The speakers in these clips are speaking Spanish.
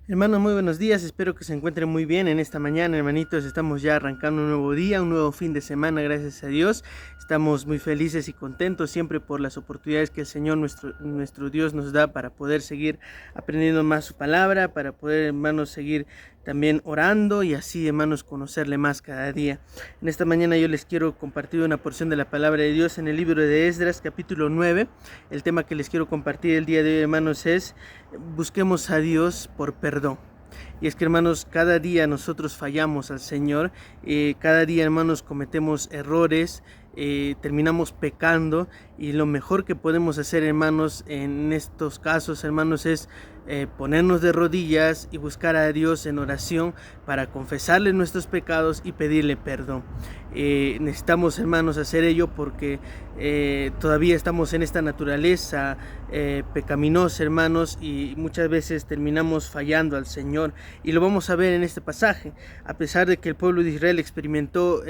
Hermanos, muy buenos días, espero que se encuentren muy bien en esta mañana, hermanitos. Estamos ya arrancando un nuevo día, un nuevo fin de semana, gracias a Dios. Estamos muy felices y contentos siempre por las oportunidades que el Señor, nuestro Dios, nos da para poder seguir aprendiendo más su palabra, para poder, hermanos, seguir también orando y así, hermanos, conocerle más cada día. En esta mañana yo les quiero compartir una porción de la palabra de Dios en el libro de Esdras, capítulo 9. El tema que les quiero compartir el día de hoy, hermanos, es busquemos a Dios por perdón. Y es que, hermanos, cada día nosotros fallamos al Señor, cada día, hermanos, cometemos errores, terminamos pecando, y lo mejor que podemos hacer, hermanos, en estos casos, hermanos, es ponernos de rodillas y buscar a Dios en oración para confesarle nuestros pecados y pedirle perdón. Necesitamos, hermanos, hacer ello porque todavía estamos en esta naturaleza pecaminosa, hermanos, y muchas veces terminamos fallando al Señor, y lo vamos a ver en este pasaje. A pesar de que el pueblo de Israel experimentó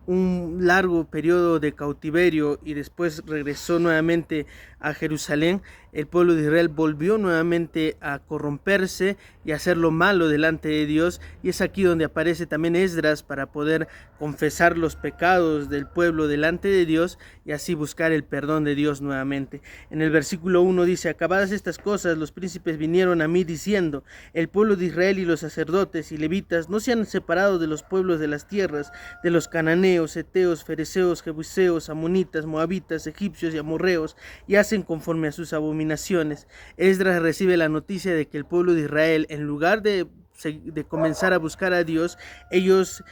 un largo periodo de cautiverio y después regresó nuevamente a Jerusalén, el pueblo de Israel volvió nuevamente a corromperse y a hacer lo malo delante de Dios, y es aquí donde aparece también Esdras para poder confesar los pecados del pueblo delante de Dios y así buscar el perdón de Dios nuevamente. En el versículo 1 dice: acabadas estas cosas, los príncipes vinieron a mí diciendo: el pueblo de Israel y los sacerdotes y levitas no se han separado de los pueblos de las tierras, de los cananeos, heteos, fereceos, jebuseos, amonitas, moabitas, egipcios y amorreos, y hacen conforme a sus abominaciones. Esdras recibe la noticia de que el pueblo de Israel, en lugar de comenzar a buscar a Dios, ellos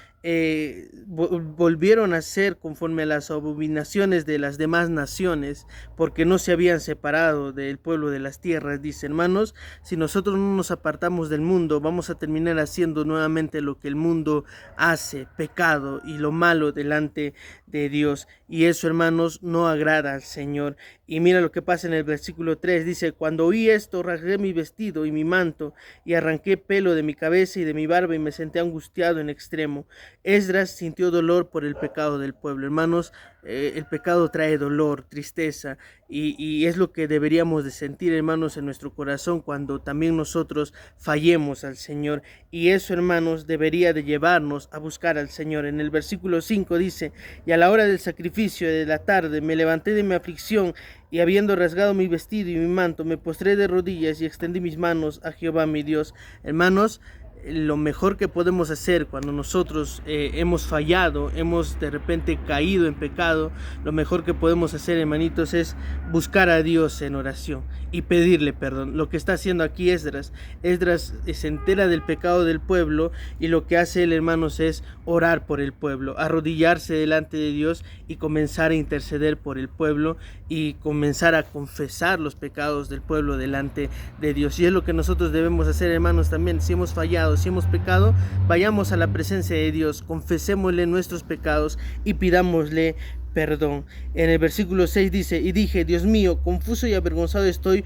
volvieron a ser conforme a las abominaciones de las demás naciones, porque no se habían separado del pueblo de las tierras. Dice: hermanos, si nosotros no nos apartamos del mundo, vamos a terminar haciendo nuevamente lo que el mundo hace, pecado y lo malo delante de Dios, y eso, hermanos, no agrada al Señor. Y mira lo que pasa en el versículo 3, dice: cuando oí esto, rasgué mi vestido y mi manto, y arranqué pelo de mi cabeza y de mi barba, y me senté angustiado en extremo. Esdras sintió dolor por el pecado del pueblo. Hermanos, el pecado trae dolor, tristeza, y es lo que deberíamos de sentir, hermanos, en nuestro corazón cuando también nosotros fallemos al Señor. Y eso, hermanos, debería de llevarnos a buscar al Señor. En el versículo 5 dice: y a la hora del sacrificio de la tarde me levanté de mi aflicción, y habiendo rasgado mi vestido y mi manto, me postré de rodillas y extendí mis manos a Jehová mi Dios. Hermanos, lo mejor que podemos hacer cuando nosotros hemos fallado, hemos de repente caído en pecado, lo mejor que podemos hacer, hermanitos, es buscar a Dios en oración y pedirle perdón. Lo que está haciendo aquí Esdras se entera del pecado del pueblo, y lo que hace él, hermanos, es orar por el pueblo, arrodillarse delante de Dios y comenzar a interceder por el pueblo y comenzar a confesar los pecados del pueblo delante de Dios. Y es lo que nosotros debemos hacer, hermanos, también. Si hemos fallado, si hemos pecado, vayamos a la presencia de Dios, confesémosle nuestros pecados y pidámosle perdón. En el versículo 6 dice: y dije: Dios mío, confuso y avergonzado estoy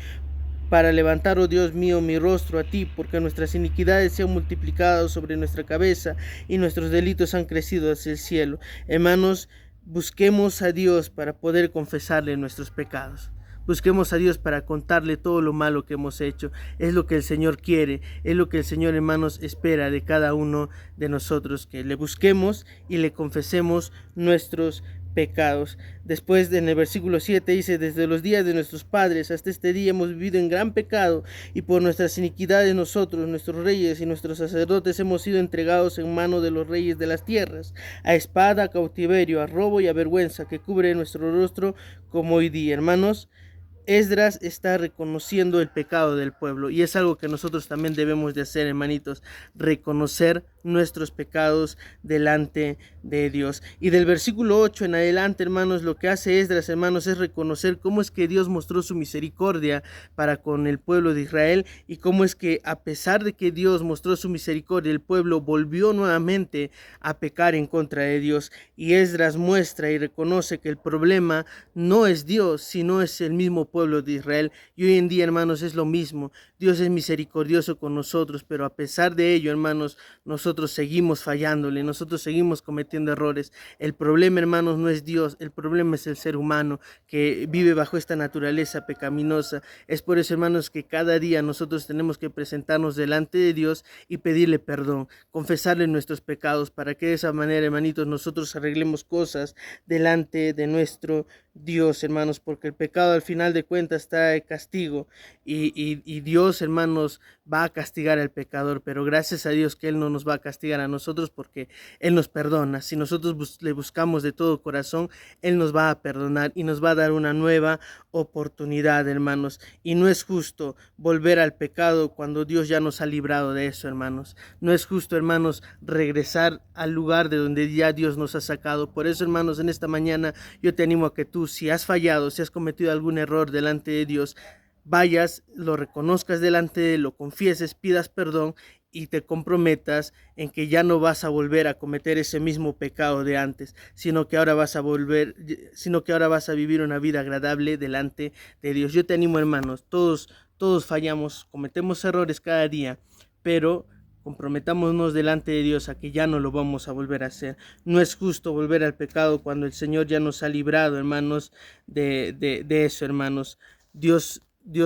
para levantar, oh Dios mío, mi rostro a ti, porque nuestras iniquidades se han multiplicado sobre nuestra cabeza y nuestros delitos han crecido hacia el cielo. Hermanos, busquemos a Dios para poder confesarle nuestros pecados. Busquemos a Dios para contarle todo lo malo que hemos hecho. Es lo que el Señor quiere, es lo que el Señor, hermanos, espera de cada uno de nosotros, que le busquemos y le confesemos nuestros pecados. Después, en el versículo 7 dice: desde los días de nuestros padres hasta este día hemos vivido en gran pecado, y por nuestras iniquidades nosotros, nuestros reyes y nuestros sacerdotes, hemos sido entregados en mano de los reyes de las tierras, a espada, a cautiverio, a robo y a vergüenza que cubre nuestro rostro como hoy día. Hermanos, Esdras está reconociendo el pecado del pueblo, y es algo que nosotros también debemos de hacer, hermanitos, reconocer nuestros pecados delante de Dios. Y del versículo 8 en adelante, hermanos, lo que hace Esdras, hermanos, es reconocer cómo es que Dios mostró su misericordia para con el pueblo de Israel, y cómo es que, a pesar de que Dios mostró su misericordia, el pueblo volvió nuevamente a pecar en contra de Dios. Y Esdras muestra y reconoce que el problema no es Dios, sino es el mismo pueblo pueblo de Israel. Y hoy en día, hermanos, es lo mismo. Dios es misericordioso con nosotros, pero a pesar de ello, hermanos, nosotros seguimos fallándole, nosotros seguimos cometiendo errores. El problema, hermanos, no es Dios, el problema es el ser humano que vive bajo esta naturaleza pecaminosa. Es por eso, hermanos, que cada día nosotros tenemos que presentarnos delante de Dios y pedirle perdón, confesarle nuestros pecados, para que de esa manera, hermanitos, nosotros arreglemos cosas delante de nuestro Dios, hermanos, porque el pecado al final de cuentas trae castigo y Dios, hermanos, va a castigar al pecador, pero gracias a Dios que Él no nos va a castigar a nosotros, porque Él nos perdona. Si nosotros le buscamos de todo corazón, Él nos va a perdonar y nos va a dar una nueva oportunidad, hermanos. Y no es justo volver al pecado cuando Dios ya nos ha librado de eso, hermanos. No es justo, hermanos, regresar al lugar de donde ya Dios nos ha sacado. Por eso, hermanos, en esta mañana yo te animo a que tú, si has fallado, si has cometido algún error delante de Dios, vayas, lo reconozcas delante de Él, lo confieses, pidas perdón y te comprometas en que ya no vas a volver a cometer ese mismo pecado de antes, sino que ahora vas a vivir una vida agradable delante de Dios. Yo te animo, hermanos, todos fallamos, cometemos errores cada día, pero comprometámonos delante de Dios a que ya no lo vamos a volver a hacer. No es justo volver al pecado cuando el Señor ya nos ha librado, hermanos, de eso, hermanos. Dios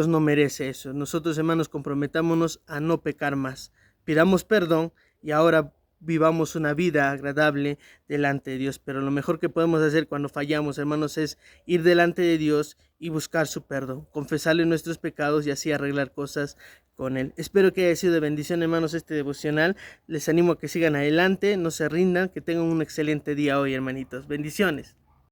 no merece eso. Nosotros, hermanos, comprometámonos a no pecar más. Pidamos perdón y ahora vivamos una vida agradable delante de Dios. Pero lo mejor que podemos hacer cuando fallamos, hermanos, es ir delante de Dios y buscar su perdón, confesarle nuestros pecados y así arreglar cosas con Él. Espero que haya sido de bendición, hermanos, este devocional. Les animo a que sigan adelante, no se rindan, que tengan un excelente día hoy, hermanitos. Bendiciones.